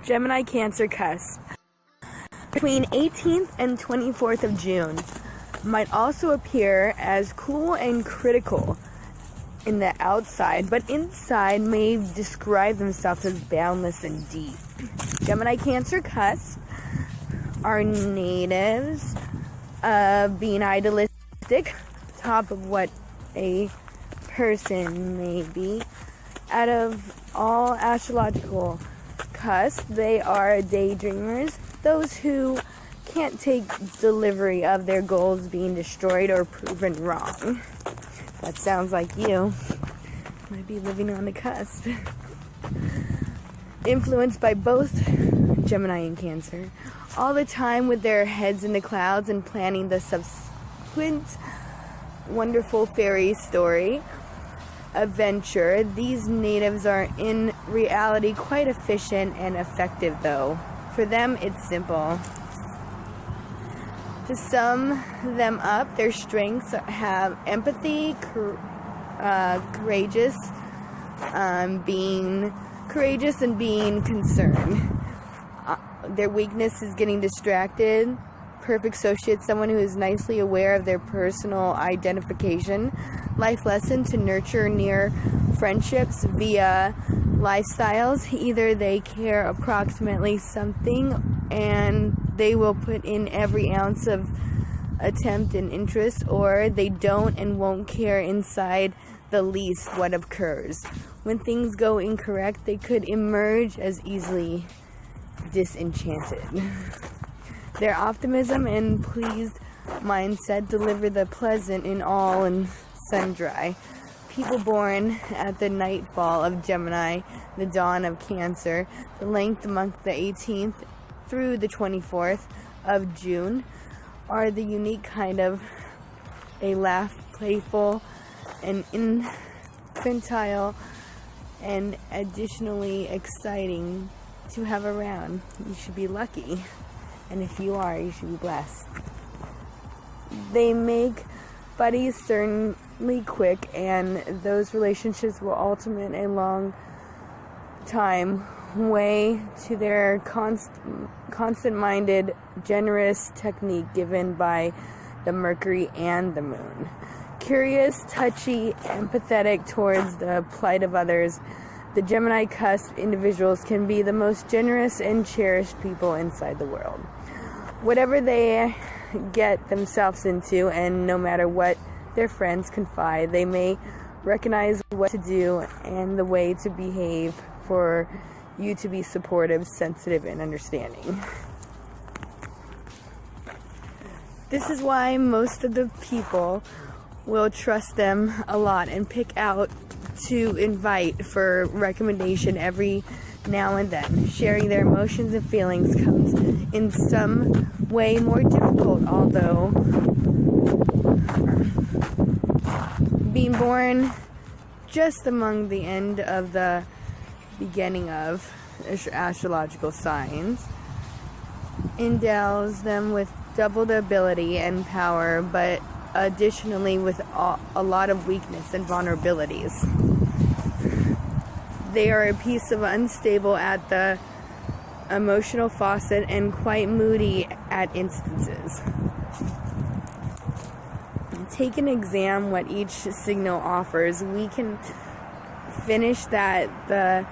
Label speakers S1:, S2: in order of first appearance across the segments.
S1: Gemini Cancer Cusp. Between 18th and 24th of June might also appear as cool and critical in the outside, but inside may describe themselves as boundless and deep. Gemini Cancer Cusp are natives of being idealistic, top of what a person may be. Out of all astrological cusps, they are daydreamers, those who can't take delivery of their goals being destroyed or proven wrong. That sounds like you. Might be living on the cusp. Influenced by both Gemini and Cancer, all the time with their heads in the clouds and planning the subsequent wonderful fairy story adventure. These natives are in reality quite efficient and effective, though. For them, it's simple. To sum them up, their strengths have empathy, being courageous and being concerned. Their weakness is getting distracted. Perfect associate, someone who is nicely aware of their personal identification. Life lesson to nurture near friendships via lifestyles. Either they care approximately something and they will put in every ounce of attempt and interest, or they don't and won't care inside the least what occurs. When things go incorrect, they could emerge as easily disenchanted. Their optimism and pleased mindset deliver the pleasant in all and sundry. People born at the nightfall of Gemini, the dawn of Cancer, the length among the 18th through the 24th of June, are the unique kind of a laugh, playful and infantile, and additionally exciting to have around. You should be lucky, and if you are, you should be blessed. They make buddies certainly quick, and those relationships will ultimate a long time way to their constant-minded, generous technique given by the Mercury and the Moon. Curious, touchy, empathetic towards the plight of others, the Gemini cusp individuals can be the most generous and cherished people inside the world. Whatever they get themselves into, and no matter what their friends confide, they may recognize what to do and the way to behave for you to be supportive, sensitive, and understanding. This is why most of the people will trust them a lot and pick out to invite for recommendation every now and then. Sharing their emotions and feelings comes in some way more difficult, although being born just among the end of the beginning of astrological signs endows them with double the ability and power, but additionally with a lot of weakness and vulnerabilities. They are a piece of unstable at the emotional faucet and quite moody at instances. Take an exam what each signal offers. We can finish that the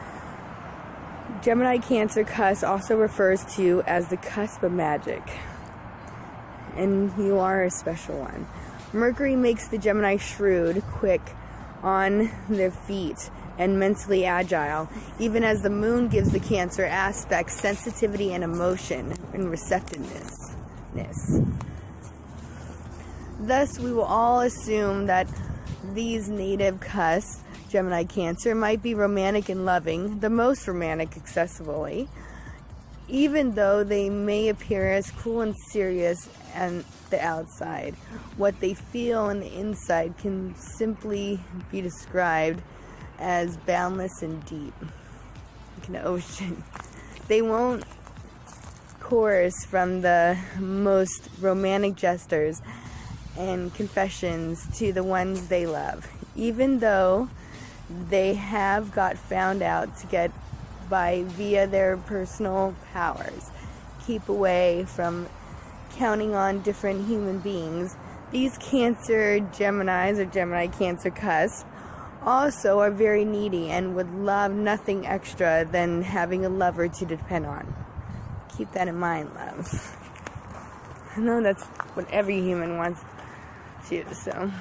S1: Gemini Cancer cusp also refers to as the Cusp of Magic, and you are a special one. Mercury makes the Gemini shrewd, quick on their feet, and mentally agile, even as the Moon gives the Cancer aspect sensitivity and emotion and receptiveness. Thus, we will all assume that these native cusps, Gemini Cancer, might be romantic and loving, the most romantic accessibly, even though they may appear as cool and serious on the outside. What they feel on the inside can simply be described as boundless and deep, like an ocean. They won't coerce from the most romantic gestures and confessions to the ones they love, even though they have got found out to get via their personal powers. Keep away from counting on different human beings. These Cancer Geminis or Gemini Cancer Cusp also are very needy and would love nothing extra than having a lover to depend on. Keep that in mind, love. I know that's what every human wants to, so.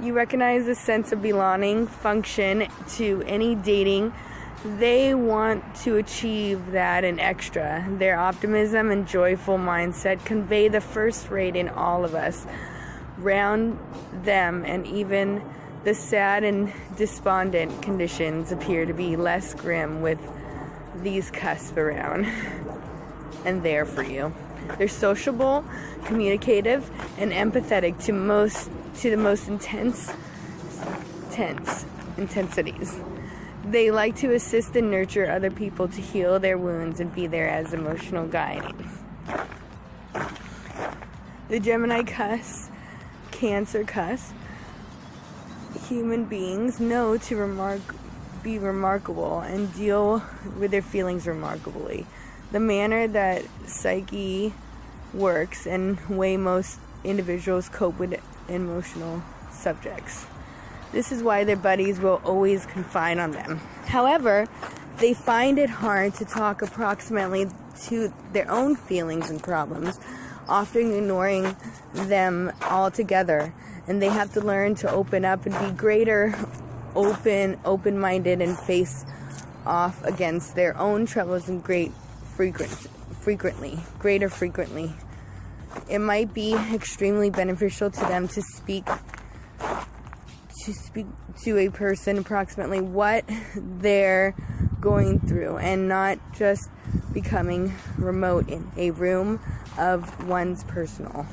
S1: You recognize the sense of belonging, function to any dating. They want to achieve that and extra. Their optimism and joyful mindset convey the first rate in all of us. Round them, and even the sad and despondent conditions appear to be less grim with these cusps around and there for you. They're sociable, communicative, and empathetic to the most intensities. They like to assist and nurture other people to heal their wounds and be there as emotional guidance. The Gemini Cusp, Cancer Cusp, human beings know to be remarkable and deal with their feelings remarkably. The manner that psyche works and way most individuals cope with emotional subjects. This is why their buddies will always confide on them. However, they find it hard to talk approximately to their own feelings and problems, often ignoring them altogether. And they have to learn to open up and be greater open-minded and face off against their own troubles and greater frequently. It might be extremely beneficial to them to speak to a person approximately what they're going through and not just becoming remote in a room of one's personal.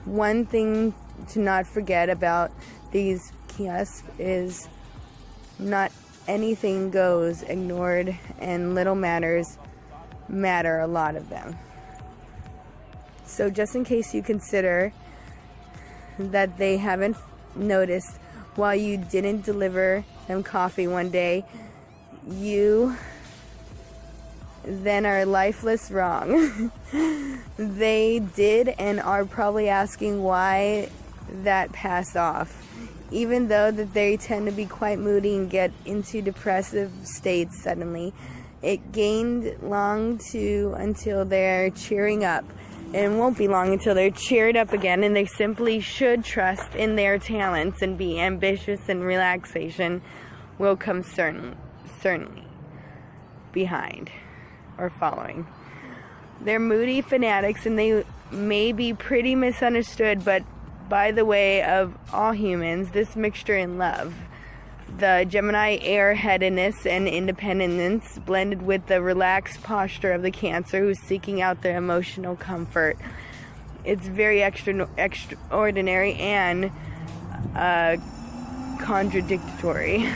S1: One thing to not forget about these cusps is not anything goes ignored, and little matters matter, a lot of them. So just in case you consider that they haven't noticed while you didn't deliver them coffee one day, you then are lifeless wrong. They did and are probably asking why that passed off. Even though that they tend to be quite moody and get into depressive states suddenly, it gained long until they're cheering up. And it won't be long until they're cheered up again, and they simply should trust in their talents and be ambitious, and relaxation will come certainly behind or following. They're moody fanatics, and they may be pretty misunderstood, but by the way of all humans, this mixture in love. The Gemini airheadedness and independence blended with the relaxed posture of the Cancer who's seeking out their emotional comfort. It's very extraordinary and contradictory.